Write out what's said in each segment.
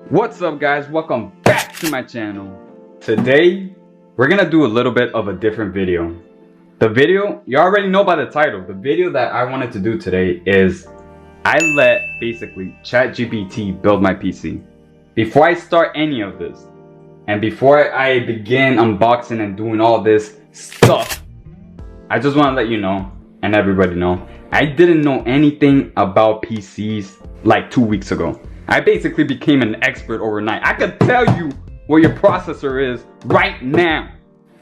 What's up guys, welcome back to my channel. Today we're gonna do a little bit of a different video. The video, you already know by the title, the video that I wanted to do today is I let basically ChatGPT build my PC. Before I start any of this and before I begin unboxing and doing all this stuff, I just want to let you know and everybody know I didn't know anything about PCs like 2 weeks ago. I basically became an expert overnight. I could tell you what your processor is right now.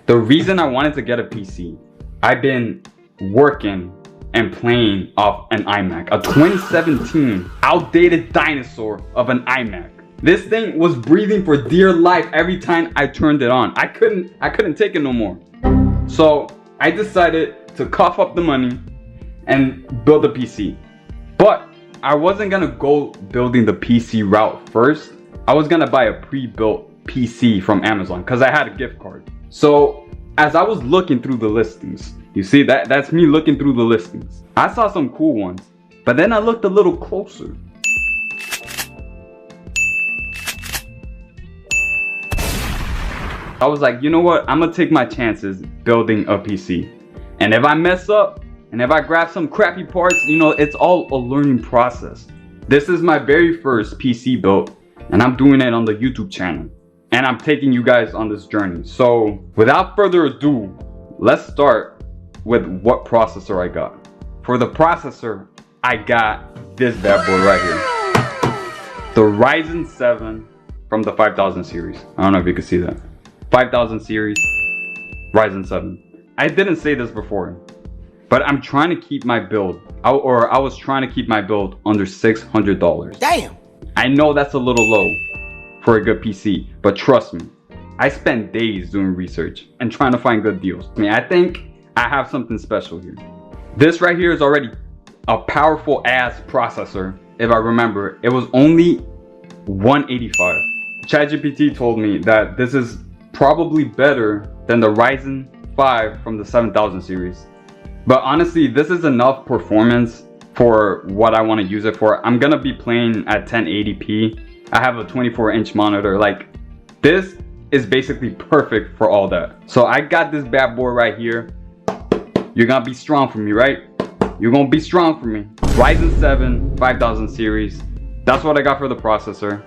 The reason I wanted to get a PC, I've been working and playing off an iMac, a 2017 outdated dinosaur of an iMac. This thing was breathing for dear life every time I turned it on. I couldn't take it no more. So I decided to cough up the money and build a PC. But I wasn't gonna go building the PC route first. I was gonna buy a pre-built PC from Amazon because I had a gift card. So as I was looking through the listings, you see that's me looking through the listings. I saw some cool ones, but then I looked a little closer. I was like, you know what? I'm gonna take my chances building a PC. And if I mess up, and if I grab some crappy parts, you know, it's all a learning process. This is my very first PC build, and I'm doing it on the YouTube channel. And I'm taking you guys on this journey. So without further ado, let's start with what processor I got. For the processor, I got this bad boy right here. The Ryzen 7 from the 5000 series. I don't know if you can see that. 5000 series, Ryzen 7. I didn't say this before, but I'm trying to keep my build, I was trying to keep my build under $600. Damn! I know that's a little low for a good PC, but trust me, I spent days doing research and trying to find good deals. I think I have something special here. This right here is already a powerful ass processor. If I remember, it was only $185. ChatGPT told me that this is probably better than the Ryzen 5 from the 7000 series. But honestly, this is enough performance for what I want to use it for. I'm gonna be playing at 1080p. I have a 24-inch monitor. Like, this is basically perfect for all that. So I got this bad boy right here. You're gonna be strong for me, right? You're gonna be strong for me. Ryzen 7 5000 series. That's what I got for the processor.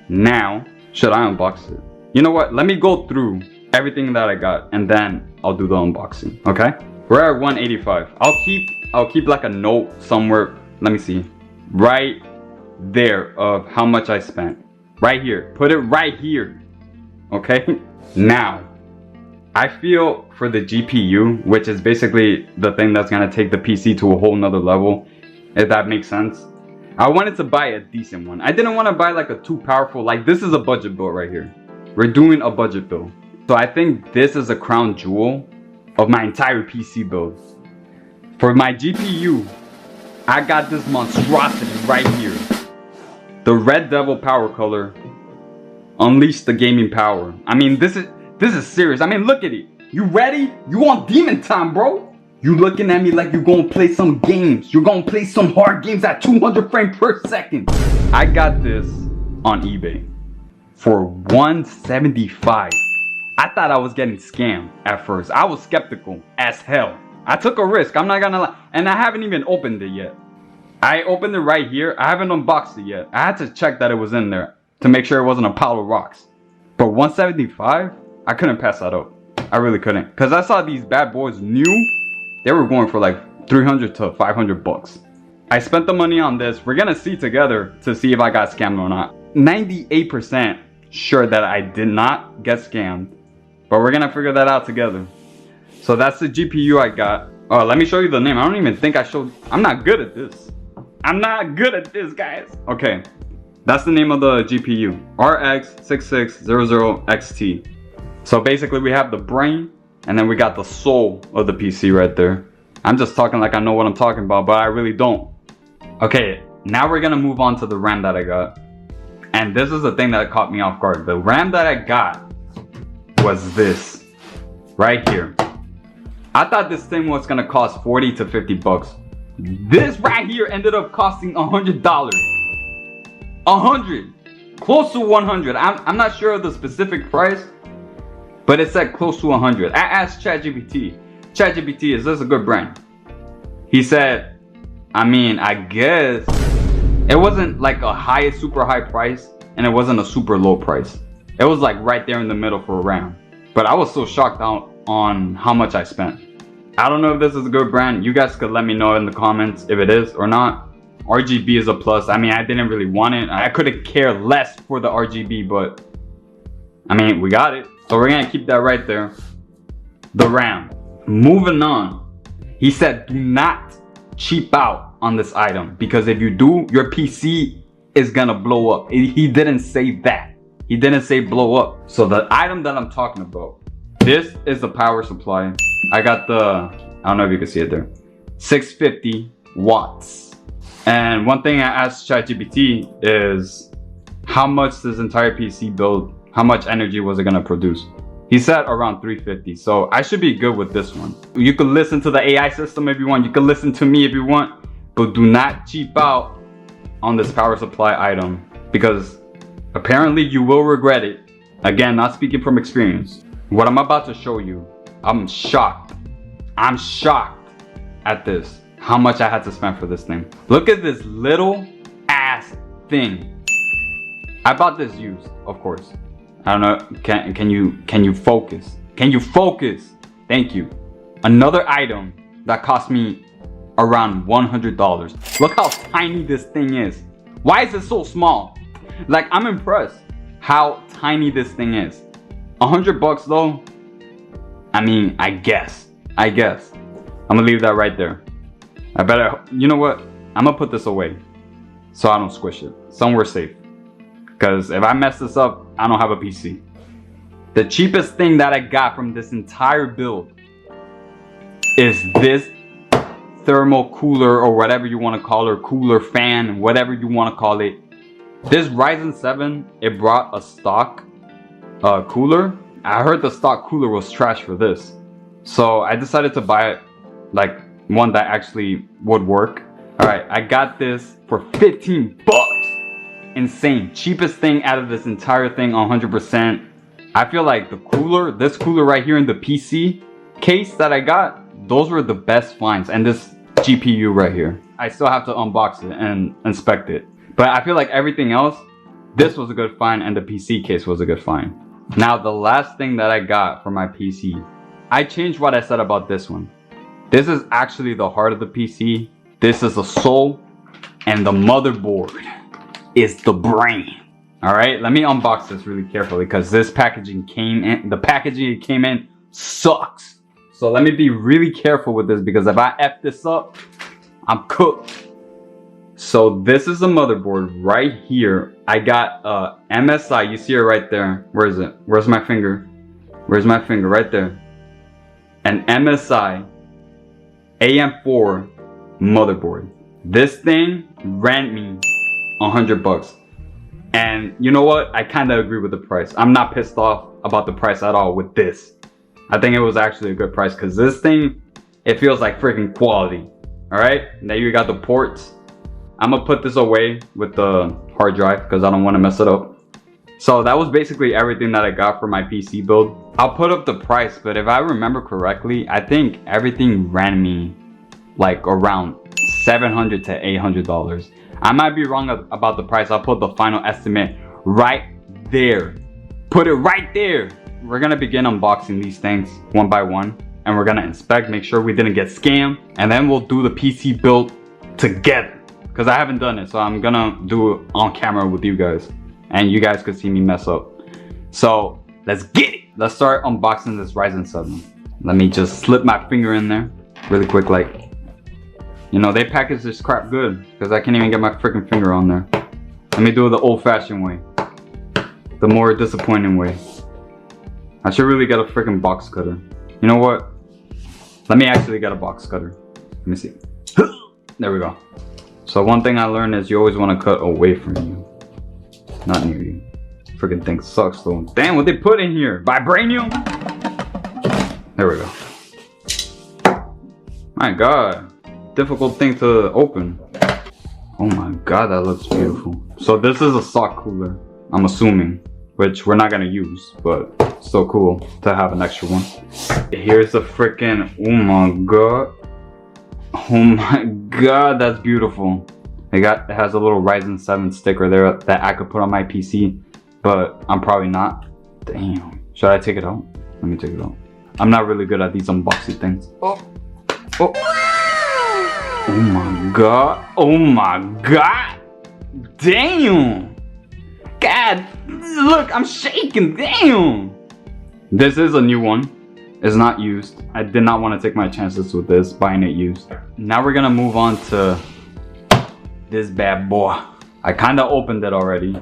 Now, should I unbox it? You know what? Let me go through everything that I got and then I'll do the unboxing, okay? We're at 185. I'll keep like a note somewhere. Let me see. Right there of how much I spent. Right here. Put it right here. Okay? Now, I feel for the GPU, which is basically the thing that's gonna take the PC to a whole nother level, if that makes sense. I wanted to buy a decent one. I didn't want to buy like a too powerful, like this is a budget build right here. We're doing a budget build. So I think this is a crown jewel of my entire PC build. For my GPU, I got this monstrosity right here. The Red Devil power color. Unleash the gaming power. I mean, this is serious. I mean, look at it. You ready? You want demon time, bro? You looking at me like you're gonna play some games. You're gonna play some hard games at 200 frames per second. I got this on eBay for $175. I thought I was getting scammed at first. I was skeptical as hell. I took a risk, I'm not gonna lie. And I haven't even opened it yet. I opened it right here. I haven't unboxed it yet. I had to check that it was in there to make sure it wasn't a pile of rocks. But $175? I couldn't pass that up. I really couldn't. Because I saw these bad boys new. They were going for like 300 to 500 bucks. I spent the money on this. We're gonna see together to see if I got scammed or not. 98% sure that I did not get scammed. But we're gonna figure that out together. So that's the GPU I got. Oh, let me show you the name. I don't even think I showed. I'm not good at this. I'm not good at this, guys. Okay, that's the name of the GPU. RX 6600XT. So basically we have the brain and then we got the soul of the PC right there. I'm just talking like I know what I'm talking about, but I really don't. Okay, now we're gonna move on to the RAM that I got. And this is the thing that caught me off guard. The RAM that I got was this right here. I thought this thing was gonna cost 40 to 50 bucks. This right here ended up costing $100. 100. close to 100. I'm not sure of the specific price, but it said close to 100. I asked ChatGPT, is this a good brand? He said, I mean, I guess it wasn't like a super high price, and it wasn't a super low price. It was like right there in the middle for a round. But I was so shocked out on how much I spent. I don't know if this is a good brand. You guys could let me know in the comments if it is or not. RGB is a plus. I mean, I didn't really want it. I couldn't care less for the RGB, but I mean, we got it. So we're gonna keep that right there. The RAM. Moving on. He said, do not cheap out on this item, because if you do, your PC is gonna blow up. He didn't say that. He didn't say blow up. So the item that I'm talking about, this is the power supply. I got the, I don't know if you can see it there, 650 watts. And one thing I asked ChatGPT is, how much this entire PC build, how much energy was it gonna produce? He said around 350, so I should be good with this one. You can listen to the AI system if you want, you can listen to me if you want, but do not cheap out on this power supply item, because apparently you will regret it. Again, not speaking from experience. What I'm about to show you, I'm shocked. I'm shocked at this, how much I had to spend for this thing. Look at this little ass thing. I bought this used, of course. I don't know, can you focus? Can you focus? Thank you. Another item that cost me around $100. Look how tiny this thing is. Why is it so small? Like, I'm impressed how tiny this thing is. $100 though, I mean, I guess. I'm gonna leave that right there. I better, you know what? I'm gonna put this away so I don't squish it. Somewhere safe. Because if I mess this up, I don't have a PC. The cheapest thing that I got from this entire build is this thermal cooler, or whatever you want to call it, cooler fan, whatever you want to call it. This Ryzen 7, it brought a stock cooler. I heard the stock cooler was trash for this. So I decided to buy it, like one that actually would work. Alright, I got this for 15 bucks. Insane. Cheapest thing out of this entire thing, 100%. I feel like the cooler, this cooler right here in the PC case that I got, those were the best finds. And this GPU right here, I still have to unbox it and inspect it. But I feel like everything else, this was a good find, and the PC case was a good find. Now, the last thing that I got for my PC, I changed what I said about this one. This is actually the heart of the PC. This is the soul, and the motherboard is the brain. All right, let me unbox this really carefully, because this packaging came in, the packaging it came in sucks. So let me be really careful with this, because if I F this up, I'm cooked. So this is the motherboard right here. I got MSI, you see it right there. Where is it? Where's my finger? Where's my finger? Right there. An MSI AM4 motherboard. This thing ran me $100. And you know what? I kind of agree with the price. I'm not pissed off about the price at all with this. I think it was actually a good price, because this thing, it feels like freaking quality. All right, now you got the ports. I'm gonna put this away with the hard drive because I don't want to mess it up. So that was basically everything that I got for my PC build. I'll put up the price, but if I remember correctly, I think everything ran me like around $700 to $800. I might be wrong about the price. I'll put the final estimate right there. Put it right there. We're gonna begin unboxing these things one by one, and we're gonna inspect, make sure we didn't get scammed, and then we'll do the PC build together, because I haven't done it, so I'm gonna do it on camera with you guys, and you guys could see me mess up. So let's get it. Let's start unboxing this Ryzen 7. Let me just slip my finger in there really quick, like, you know, they package this crap good, because I can't even get my freaking finger on there. Let me do it the old-fashioned way, the more disappointing way. I should really get a freaking box cutter. You know what? Let me actually get a box cutter. Let me see. There we go. So one thing I learned is you always want to cut away from you, not near you. Freaking thing sucks though. Damn, what they put in here? Vibranium? There we go. My God. Difficult thing to open. Oh my God, that looks beautiful. So this is a sock cooler. I'm assuming, which we're not gonna use, but still cool to have an extra one. Here's the freaking, oh my god, that's beautiful. It has a little Ryzen 7 sticker there that I could put on my PC, but I'm probably not. Damn, should I take it out? Let me take it out. I'm not really good at these unboxing things. Oh my god, oh my god, damn. God, look, I'm shaking, damn. This is a new one. It's not used. I did not want to take my chances with this, buying it used. Now we're gonna move on to this bad boy. I kinda opened it already,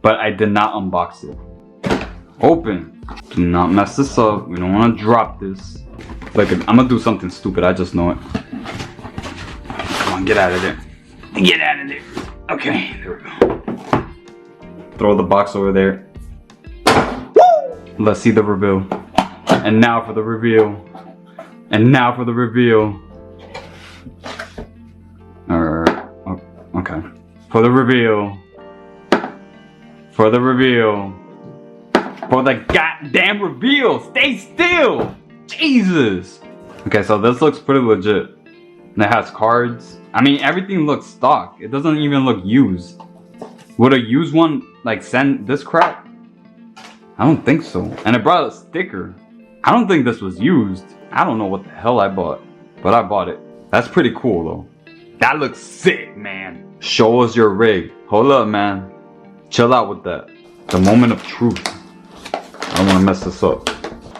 but I did not unbox it. Open. Do not mess this up. We don't wanna drop this. Look, I'm gonna do something stupid, I just know it. Come on, get out of there. Get out of there. Okay, there we go. Throw the box over there. Let's see the reveal. And now for the reveal. And now for the reveal. Okay. For the reveal. For the reveal. For the goddamn reveal. Stay still. Jesus. Okay, so this looks pretty legit. It has cards. I mean, everything looks stock. It doesn't even look used. Would a used one like send this crap? I don't think so. And it brought a sticker. I don't think this was used. I don't know what the hell I bought, but I bought it. That's pretty cool though. That looks sick, man. Show us your rig. Hold up, man. Chill out with that. The moment of truth. I don't want to mess this up.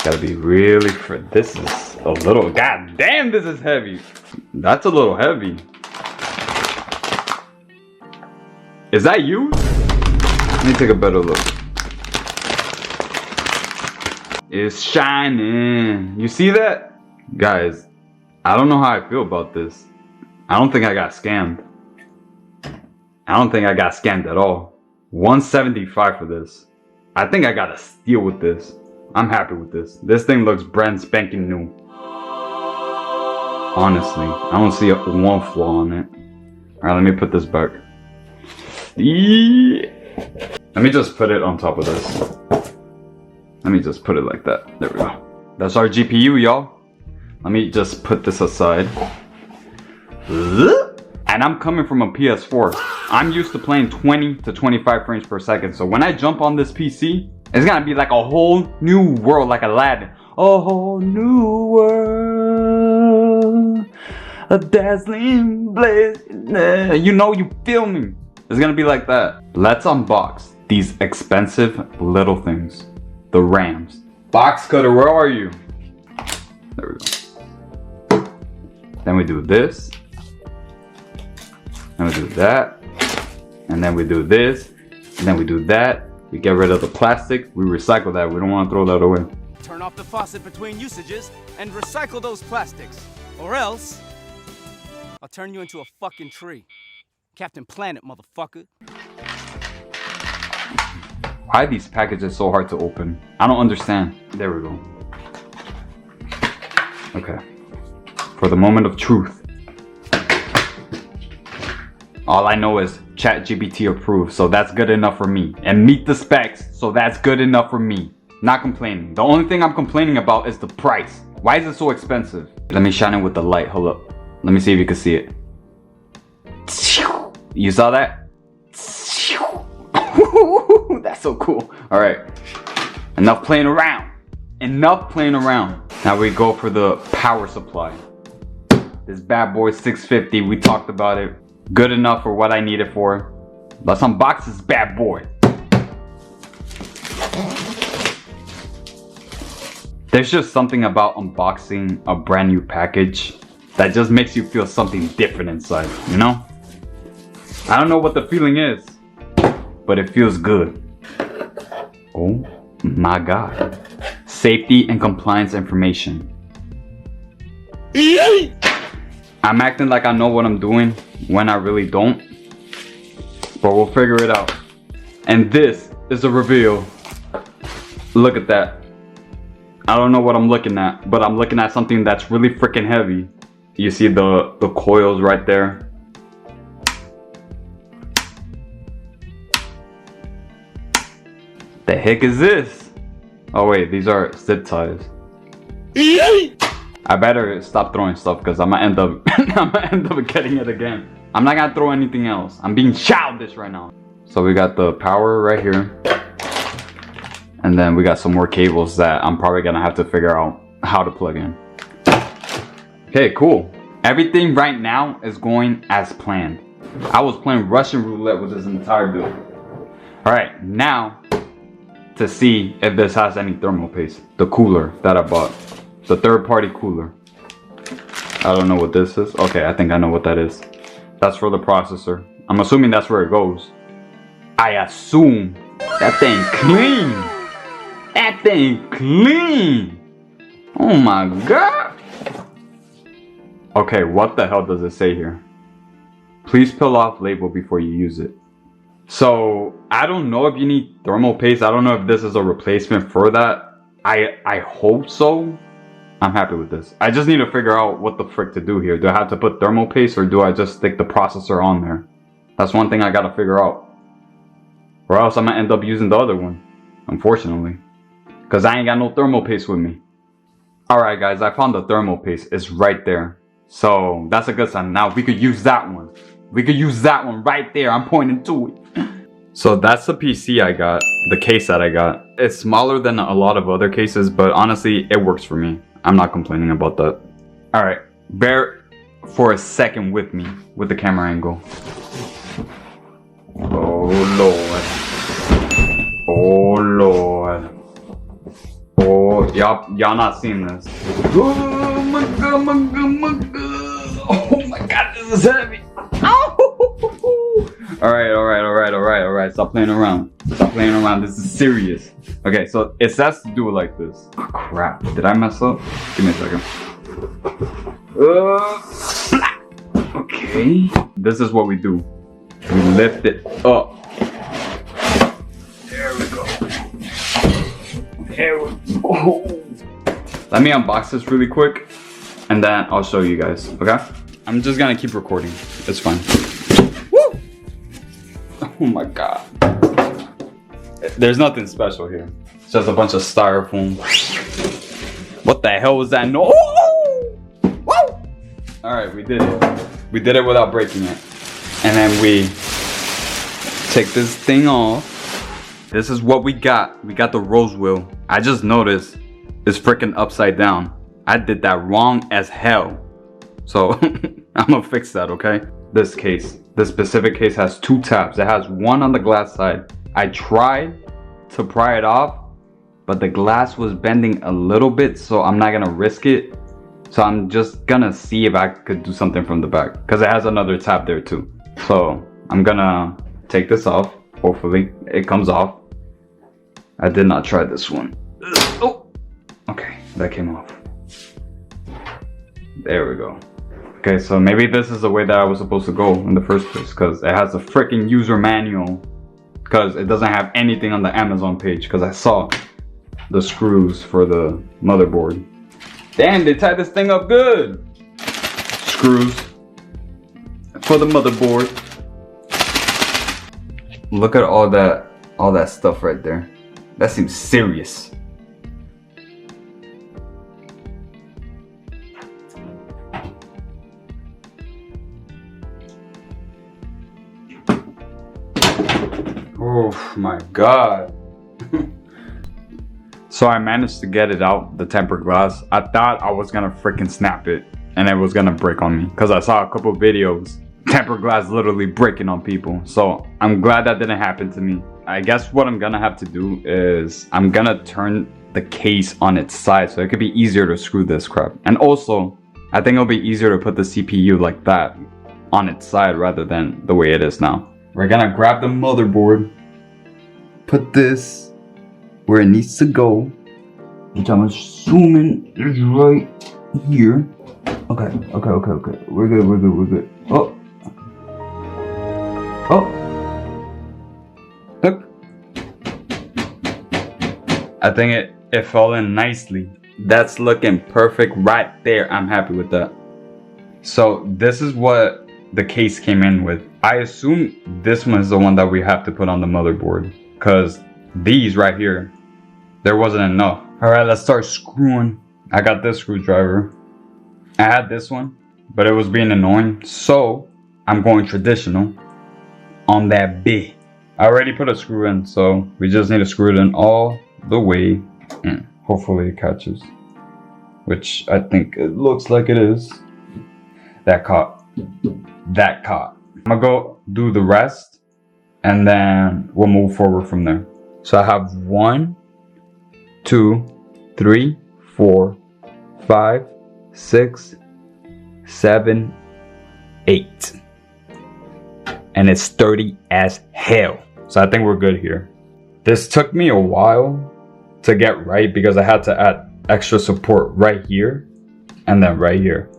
Gotta be really this is a little, god damn, this is heavy. That's a little heavy. Is that used? Let me take a better look. It's shining. You see that? Guys, I don't know how I feel about this. I don't think I got scammed. I don't think I got scammed at all. $175 for this. I think I got a steal with this. I'm happy with this. This thing looks brand spanking new. Honestly, I don't see one flaw on it. Alright, let me put this back. Yeah. Let me just put it on top of this. Let me just put it like that. There we go. That's our GPU, y'all. Let me just put this aside. And I'm coming from a PS4. I'm used to playing 20 to 25 frames per second. So when I jump on this PC, it's gonna be like a whole new world, like Aladdin. A whole new world. A dazzling blaze. You know, you feel me. It's gonna be like that. Let's unbox these expensive little things. The RAMs. Box cutter, where are you? There we go. Then we do this. Then we do that. And then we do this. And then we do that. We get rid of the plastic. We recycle that. We don't want to throw that away. Turn off the faucet between usages and recycle those plastics. Or else, I'll turn you into a fucking tree. Captain Planet, motherfucker. Why are these packages so hard to open? I don't understand. There we go. Okay. For the moment of truth. All I know is ChatGPT approved, so that's good enough for me. And meet the specs, so that's good enough for me. Not complaining. The only thing I'm complaining about is the price. Why is it so expensive? Let me shine it with the light. Hold up. Let me see if you can see it. You saw that? That's so cool. Alright. Enough playing around. Enough playing around. Now we go for the power supply. This bad boy 650. We talked about it. Good enough for what I need it for. Let's unbox this bad boy. There's just something about unboxing a brand new package that just makes you feel something different inside, you know? I don't know what the feeling is, but it feels good. Oh my god. Safety and compliance information. I'm acting like I know what I'm doing when I really don't, but we'll figure it out. And this is the reveal. Look at that. I don't know what I'm looking at, but I'm looking at something that's really freaking heavy. You see the coils right there. The heck is this? Oh wait, these are zip ties. I better stop throwing stuff because I'm gonna end up getting it again. I'm not gonna throw anything else. I'm being childish right now. So we got the power right here. And then we got some more cables that I'm probably gonna have to figure out how to plug in. Okay, cool. Everything right now is going as planned. I was playing Russian roulette with this entire build. Alright, now to see if this has any thermal paste. The cooler that I bought. It's a third-party cooler. I don't know what this is. Okay, I think I know what that is. That's for the processor. I'm assuming that's where it goes. I assume that thing clean. That thing clean. Oh my god. Okay, what the hell does it say here? Please peel off label before you use it. So I don't know if you need thermal paste. I don't know if this is a replacement for that. I hope so. I'm happy with this. I just need to figure out what the frick to do here. Do I have to put thermal paste or do I just stick the processor on there? That's one thing I gotta figure out. Or else I'm gonna end up using the other one, unfortunately. Because I ain't got no thermal paste with me. Alright guys, I found the thermal paste. It's right there. So that's a good sign. Now we could use that one. We could use that one right there. I'm pointing to it. So that's the PC I got. The case that I got. It's smaller than a lot of other cases, but honestly, it works for me. I'm not complaining about that. Alright, bear for a second with me with the camera angle. Oh lord. Oh lord. Oh, y'all not seeing this. Oh my god, my god, my god. Oh my god, this is heavy. Ow! Alright. Stop playing around. Stop playing around. This is serious. Okay, so it says to do it like this. Oh, crap. Did I mess up? Give me a second. Okay. This is what we do. We lift it up. There we go. There we go. Let me unbox this really quick. And then I'll show you guys. Okay? I'm just gonna keep recording. It's fine. Woo! Oh my god. There's nothing special here. It's just a bunch of styrofoam. What the hell was that? No! Woo! Alright, we did it. We did it without breaking it. And then we take this thing off. This is what we got. We got the rose wheel. I just noticed it's freaking upside down. I did that wrong as hell. So I'm gonna fix that, okay? This specific case has two tabs. It has one on the glass side. I tried to pry it off, but the glass was bending a little bit, so I'm not gonna risk it. So I'm just gonna see if I could do something from the back, because it has another tab there too. So I'm gonna take this off. Hopefully it comes off. I did not try this one. Oh, okay, that came off. There we go. Okay, so maybe this is the way that I was supposed to go in the first place, because it has a freaking user manual, because it doesn't have anything on the Amazon page, because I saw the screws for the motherboard. Damn, they tied this thing up good. Screws for the motherboard. Look at all that stuff right there. That seems serious. Oh my god. So I managed to get it out, the tempered glass. I thought I was gonna freaking snap it and it was gonna break on me, because I saw a couple videos, tempered glass literally breaking on people. So I'm glad that didn't happen to me. I guess what I'm gonna have to do is I'm gonna turn the case on its side so it could be easier to screw this crap. And also, I think it'll be easier to put the CPU like that on its side rather than the way it is now. We're gonna grab the motherboard, put this where it needs to go, which I'm assuming is right here. Okay. We're good. Oh. Look. I think it fell in nicely. That's looking perfect right there. I'm happy with that. So this is what the case came in with. I assume this one is the one that we have to put on the motherboard, because these right here, there wasn't enough. All right, let's start screwing. I got this screwdriver. I had this one, but it was being annoying. So I'm going traditional on that bit. I already put a screw in, so we just need to screw it in all the way. And hopefully it catches, which I think it looks like it is. That caught. That caught. I'm gonna go do the rest, and then we'll move forward from there. So I have 1, 2, 3, 4, 5, 6, 7, 8. And it's sturdy as hell. So I think we're good here. This took me a while to get right because I had to add extra support right here and then right here.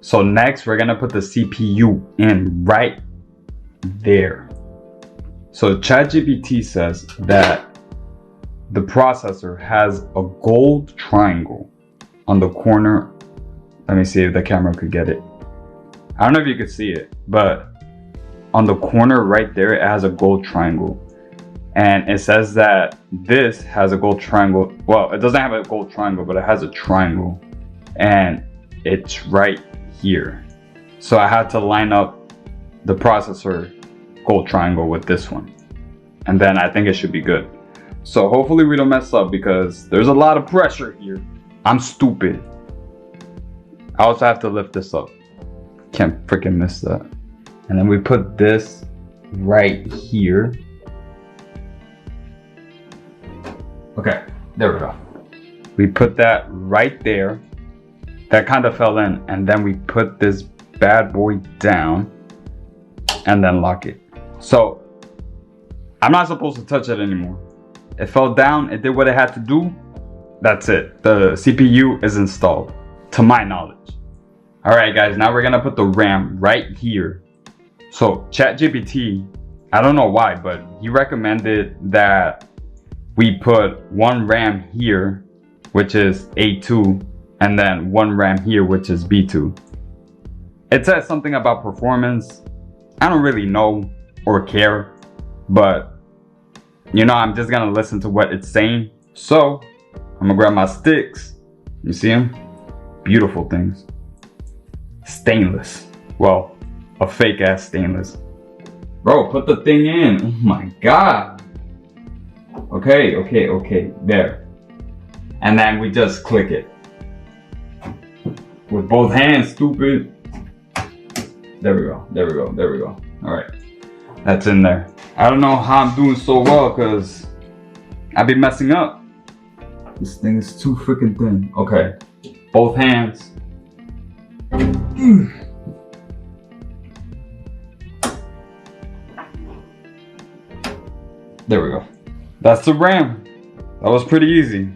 So next we're gonna put the CPU in right there. So ChatGPT says that the processor has a gold triangle on the corner. Let me see if the camera could get it. I don't know if you could see it, but on the corner right there, it has a gold triangle. And it says that this has a gold triangle. Well, it doesn't have a gold triangle, but it has a triangle. And it's right here. So I had to line up the processor gold triangle with this one. And then I think it should be good. So hopefully we don't mess up because there's a lot of pressure here. I'm stupid. I also have to lift this up. Can't freaking miss that. And then we put this right here. Okay, there we go. We put that right there. That kind of fell in. And then we put this bad boy down and then lock it. So I'm not supposed to touch it anymore. It fell down, it did what it had to do. That's it. The CPU is installed, to my knowledge. All right, guys, now we're gonna put the RAM right here. So ChatGPT, I don't know why, but he recommended that we put one RAM here, which is A2, and then one RAM here, which is B2. It says something about performance. I don't really know or care, but you know, I'm just gonna listen to what it's saying. So I'm gonna grab my sticks. You see them? Beautiful things. Stainless. Well, a fake ass stainless. Bro, put the thing in. Oh my god. Okay. There. And then we just click it. With both hands, stupid. There we go. Alright. That's in there. I don't know how I'm doing so well because I be messing up. This thing is too freaking thin. Okay. Both hands. There we go. That's the RAM. That was pretty easy.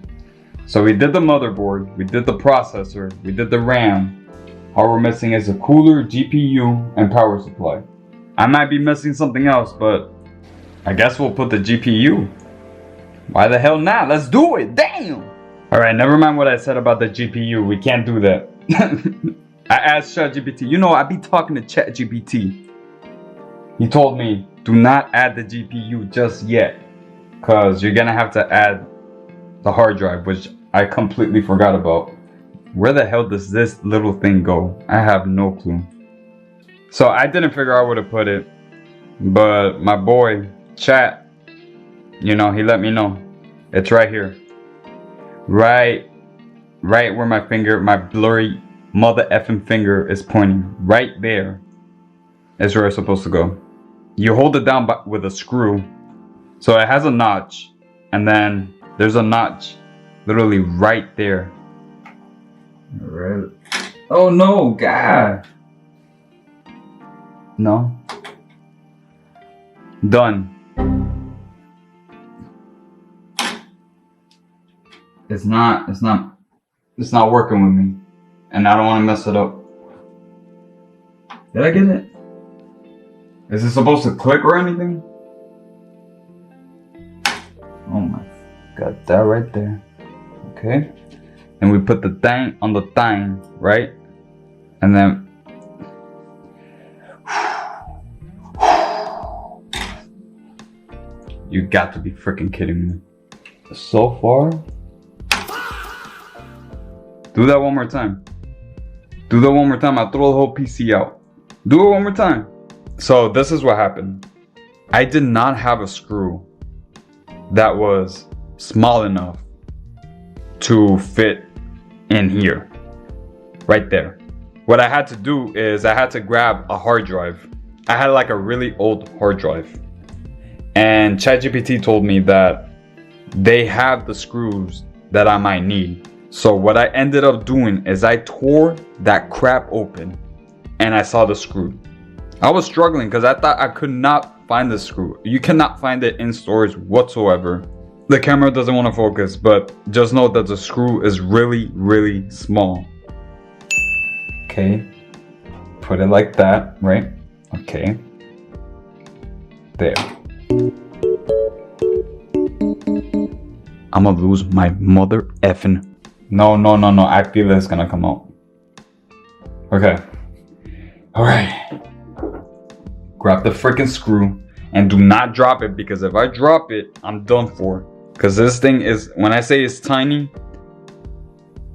So we did the motherboard, we did the processor, we did the RAM. All we're missing is a cooler, GPU, and power supply. I might be missing something else, but I guess we'll put the GPU. Why the hell not? Let's do it. Damn. All right, never mind what I said about the GPU. We can't do that. I asked ChatGPT. You know, I be talking to ChatGPT. He told me, do not add the GPU just yet, because you're going to have to add the hard drive, which I completely forgot about. Where the hell does this little thing go? I have no clue. So I didn't figure out where to put it, but my boy, Chat, you know, he let me know. It's right here. Right where my finger, my blurry mother effing finger is pointing. Right there is where it's supposed to go. You hold it down with a screw. So it has a notch, and then there's a notch literally right there. Alright. Oh no, God. No. Done. It's not working with me. And I don't want to mess it up. Did I get it? Is it supposed to click or anything? Oh my, got that right there. Okay. And we put the thing on the thing, right? And then You got to be freaking kidding me. So far. Do that one more time. Do that one more time. I'll throw the whole PC out. Do it one more time. So this is what happened. I did not have a screw that was small enough to fit in here. Right there. What I had to do is I had to grab a hard drive. I had like a really old hard drive. And ChatGPT told me that they have the screws that I might need. So what I ended up doing is I tore that crap open and I saw the screw. I was struggling because I thought I could not find the screw. You cannot find it in stores whatsoever. The camera doesn't want to focus, but just know that the screw is really, really small. Okay, put it like that, right? Okay, there. I'm gonna lose my mother effing. No, I feel it's gonna come out. Okay. Alright. Grab the freaking screw and do not drop it, because if I drop it, I'm done for. Because this thing is, when I say it's tiny,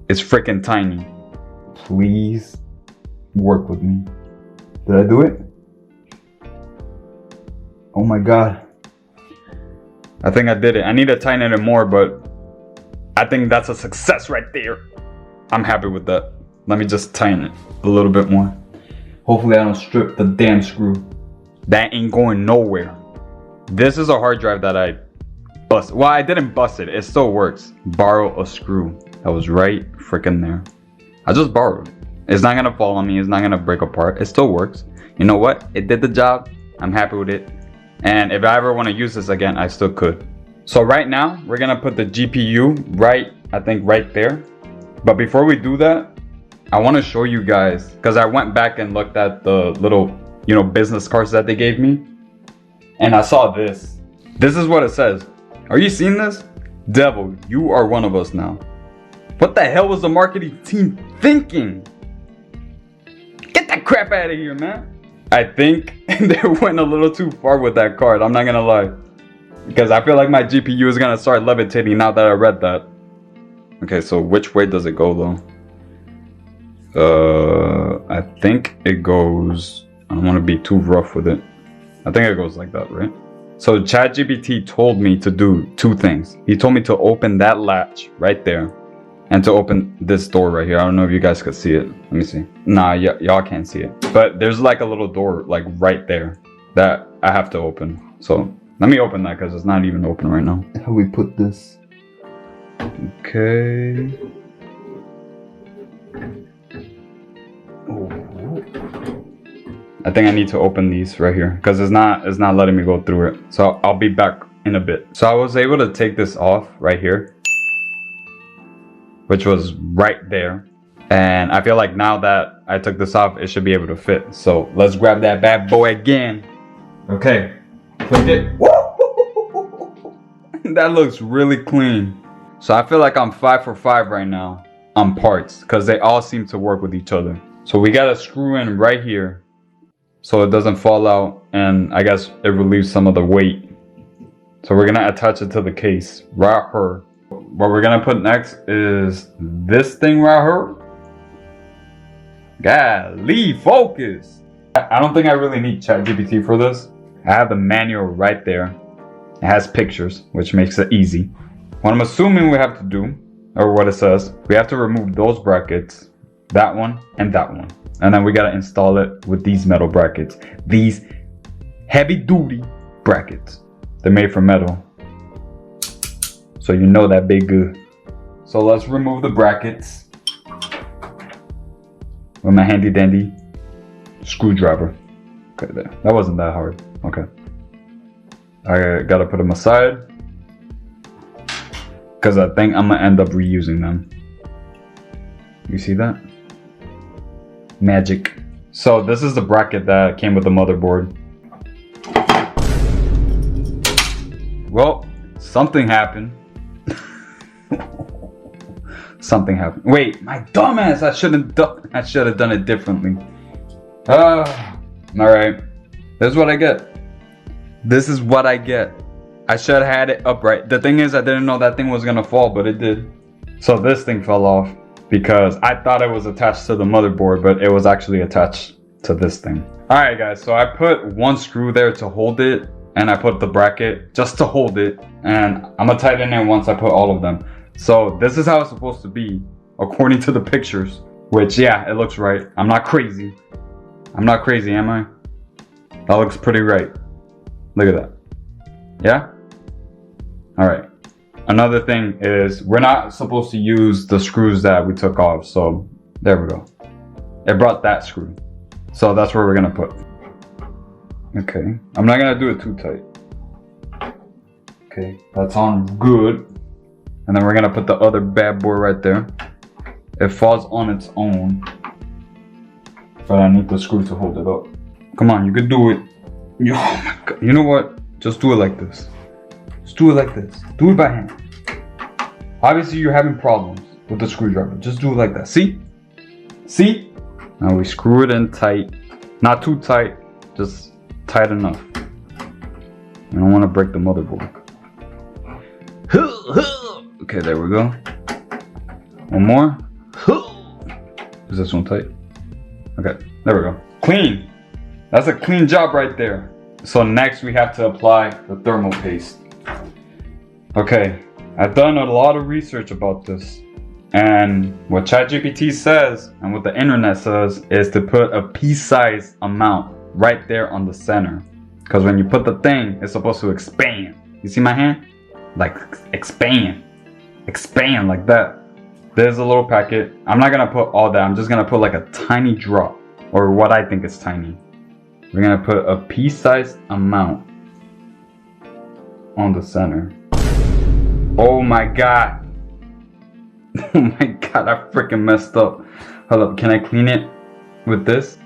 it's freaking tiny. Please work with me. Did I do it? Oh my god. I think I did it. I need to tighten it more, but I think that's a success right there. I'm happy with that. Let me just tighten it a little bit more. Hopefully I don't strip the damn screw. That ain't going nowhere. This is a hard drive that I bust. Well, I didn't bust it. It still works. Borrow a screw. That was right freaking there. I just borrowed. It's not gonna fall on me. It's not gonna break apart. It still works. You know what? It did the job. I'm happy with it. And if I ever want to use this again, I still could. So right now, we're gonna put the GPU right, I think right there. But before we do that, I want to show you guys, because I went back and looked at the little, business cards that they gave me. And I saw this. This is what it says. Are you seeing this? Devil, you are one of us now. What the hell was the marketing team thinking? Get that crap out of here, man. I think they went a little too far with that card. I'm not gonna lie. Because I feel like my GPU is gonna start levitating now that I read that. Okay, so which way does it go though? I think it goes, I don't want to be too rough with it. I think it goes like that, right? So ChatGPT told me to do two things. He told me to open that latch right there and to open this door right here. I don't know if you guys could see it. Let me see. Nah, y'all can't see it. But there's like a little door like right there that I have to open. So let me open that because it's not even open right now. How we put this? Okay. I think I need to open these right here because it's not letting me go through it. So I'll be back in a bit. So I was able to take this off right here, which was right there. And I feel like now that I took this off, it should be able to fit. So let's grab that bad boy again. Okay, click it. That looks really clean. So I feel like I'm 5 for 5 right now on parts because they all seem to work with each other. So we got to screw in right here so it doesn't fall out, and I guess it relieves some of the weight. So we're gonna attach it to the case right here. What we're gonna put next is this thing right here. Golly, focus. I don't think I really need ChatGPT for this. I have the manual right there. It has pictures, which makes it easy. What I'm assuming we have to do, or what it says, we have to remove those brackets, that one and that one. And then we gotta install it with these metal brackets. These heavy duty brackets. They're made from metal. So you know that big good. So let's remove the brackets with my handy dandy screwdriver. Okay, there. That wasn't that hard. Okay. I gotta put them aside because I think I'm gonna end up reusing them. You see that? Magic. So this is the bracket that came with the motherboard. Well, something happened. Something happened. Wait, my dumbass! I should have done it differently. All right. This is what I get. This is what I get. I should have had it upright. The thing is, I didn't know that thing was gonna fall, but it did. So this thing fell off because I thought it was attached to the motherboard, but it was actually attached to this thing. Alright guys, so I put one screw there to hold it, and I put the bracket just to hold it, and I'm gonna tighten it once I put all of them. So this is how it's supposed to be according to the pictures, which yeah, it looks right. I'm not crazy. I'm not crazy, am I? That looks pretty right. Look at that. Yeah? Alright. Another thing is we're not supposed to use the screws that we took off. So there we go. It brought that screw. So that's where we're gonna put. Okay. I'm not gonna do it too tight. Okay, that's on good. And then we're gonna put the other bad boy right there. It falls on its own. But I need the screw to hold it up. Come on, you can do it. Oh my god. You know what? Just do it like this. Just do it like this. Do it by hand. Obviously you're having problems with the screwdriver. Just do it like that. See? See? Now we screw it in tight. Not too tight. Just tight enough. You don't want to break the motherboard. Okay, there we go. One more. Is this one tight? Okay, there we go. Clean. That's a clean job right there. So next we have to apply the thermal paste. Okay, I've done a lot of research about this. And what ChatGPT says and what the internet says is to put a pea-sized amount right there on the center. Because when you put the thing, it's supposed to expand. You see my hand? Like expand. Expand like that. There's a little packet. I'm not gonna put all that. I'm just gonna put like a tiny drop. Or what I think is tiny. We're gonna put a pea-sized amount on the center. Oh my god. Oh my god, I freaking messed up. Hold up, can I clean it with this?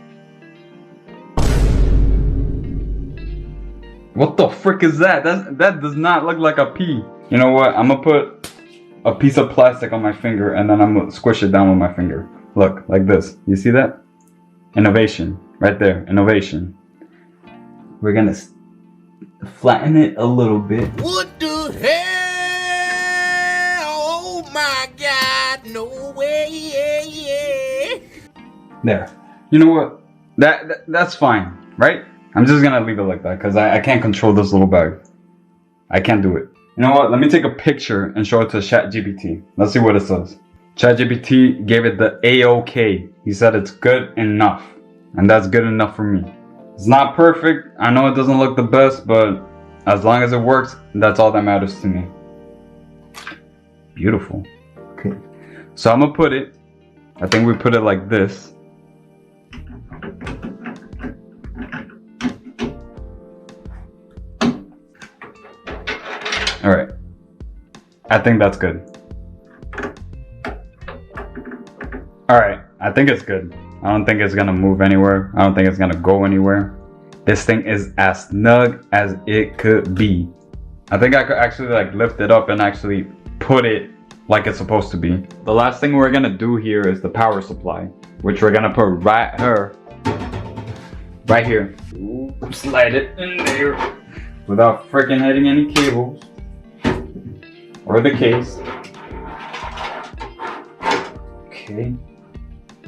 What the frick is that? That does not look like a pea. You know what? I'm gonna put a piece of plastic on my finger and then I'm gonna squish it down with my finger. Look, like this. You see that? Innovation. Right there. Innovation. We're gonna flatten it a little bit. What the hell? Oh my god, no way. There. You know what? That's fine, right? I'm just gonna leave it like that because I can't control this little bag. I can't do it. You know what? Let me take a picture and show it to ChatGPT. Let's see what it says. ChatGPT gave it the A-OK. He said it's good enough. And that's good enough for me. It's not perfect. I know it doesn't look the best, but as long as it works, that's all that matters to me. Beautiful. Okay. So I'm gonna put it, I think we put it like this. All right. I think that's good. All right. I think it's good. I don't think it's gonna move anywhere. I don't think it's gonna go anywhere. This thing is as snug as it could be. I think I could actually like lift it up and actually put it like it's supposed to be. The last thing we're gonna do here is the power supply, which we're gonna put right here. Ooh, slide it in there without freaking hitting any cables or the case. Okay.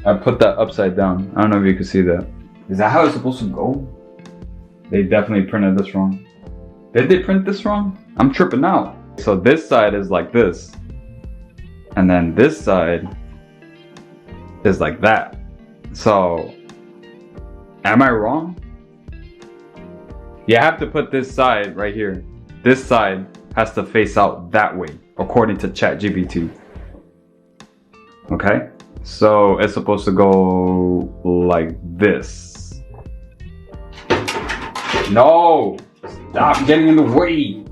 I put that upside down. I don't know if you can see that. Is that how it's supposed to go? They definitely printed this wrong. Did they print this wrong? I'm tripping out. So this side is like this. And then this side is like that. So, am I wrong? You have to put this side right here. This side has to face out that way, according to ChatGPT. Okay? So it's supposed to go like this. No! Stop getting in the way!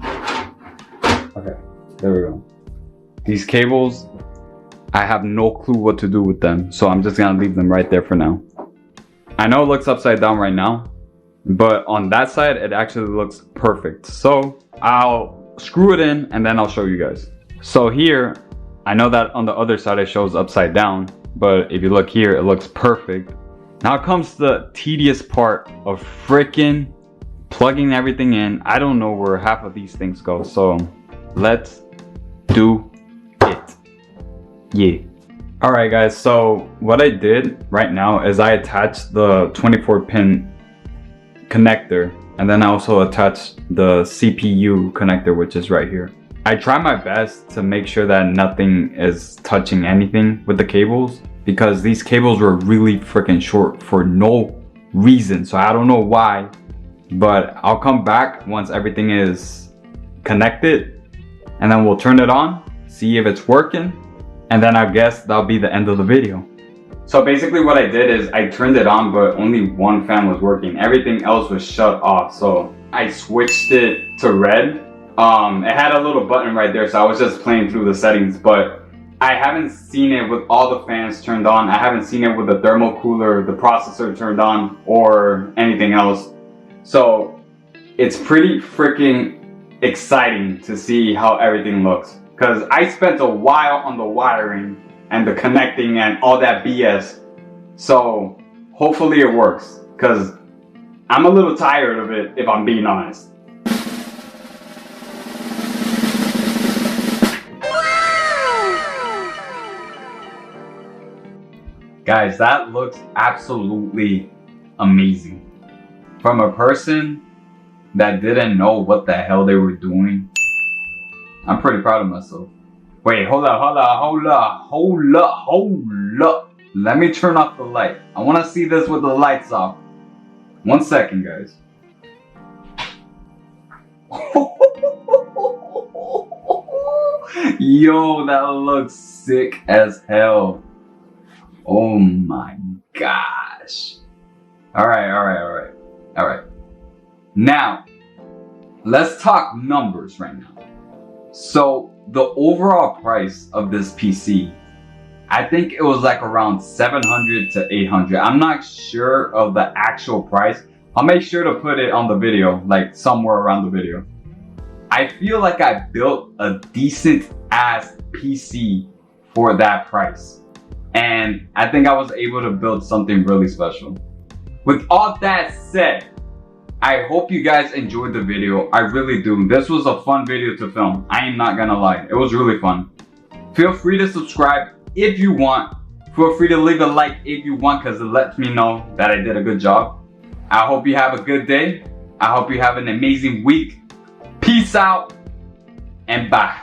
Okay, there we go. These cables, I have no clue what to do with them, so I'm just gonna leave them right there for now. I know it looks upside down right now, but on that side, it actually looks perfect. So I'll screw it in and then I'll show you guys. So here, I know that on the other side it shows upside down, but if you look here, it looks perfect. Now comes the tedious part of freaking plugging everything in. I don't know where half of these things go, so let's do it. Yeah. Alright guys, so what I did right now is I attached the 24-pin connector, and then I also attached the CPU connector, which is right here. I try my best to make sure that nothing is touching anything with the cables, because these cables were really freaking short for no reason, so I don't know why, but I'll come back once everything is connected, and then we'll turn it on, see if it's working, and then I guess that'll be the end of the video. So basically what I did is I turned it on, but only one fan was working. Everything else was shut off. So I switched it to red. It had a little button right there, so I was just playing through the settings, but I haven't seen it with all the fans turned on. I haven't seen it with the thermal cooler, the processor turned on, or anything else. So it's pretty freaking exciting to see how everything looks, because I spent a while on the wiring and the connecting and all that BS. So hopefully it works, because I'm a little tired of it, if I'm being honest. Guys, that looks absolutely amazing. From a person that didn't know what the hell they were doing, I'm pretty proud of myself. Wait, hold up. Let me turn off the light. I want to see this with the lights off. 1 second, guys. Yo, that looks sick as hell. Oh my gosh. Alright. Now, let's talk numbers right now. So, the overall price of this PC, I think it was like around 700 to 800. I'm not sure of the actual price. I'll make sure to put it on the video, like somewhere around the video. I feel like I built a decent ass PC for that price. And I think I was able to build something really special. With all that said, I hope you guys enjoyed the video. I really do. This was a fun video to film. I am not gonna lie. It was really fun. Feel free to subscribe if you want. Feel free to leave a like if you want, because it lets me know that I did a good job. I hope you have a good day. I hope you have an amazing week. Peace out and bye.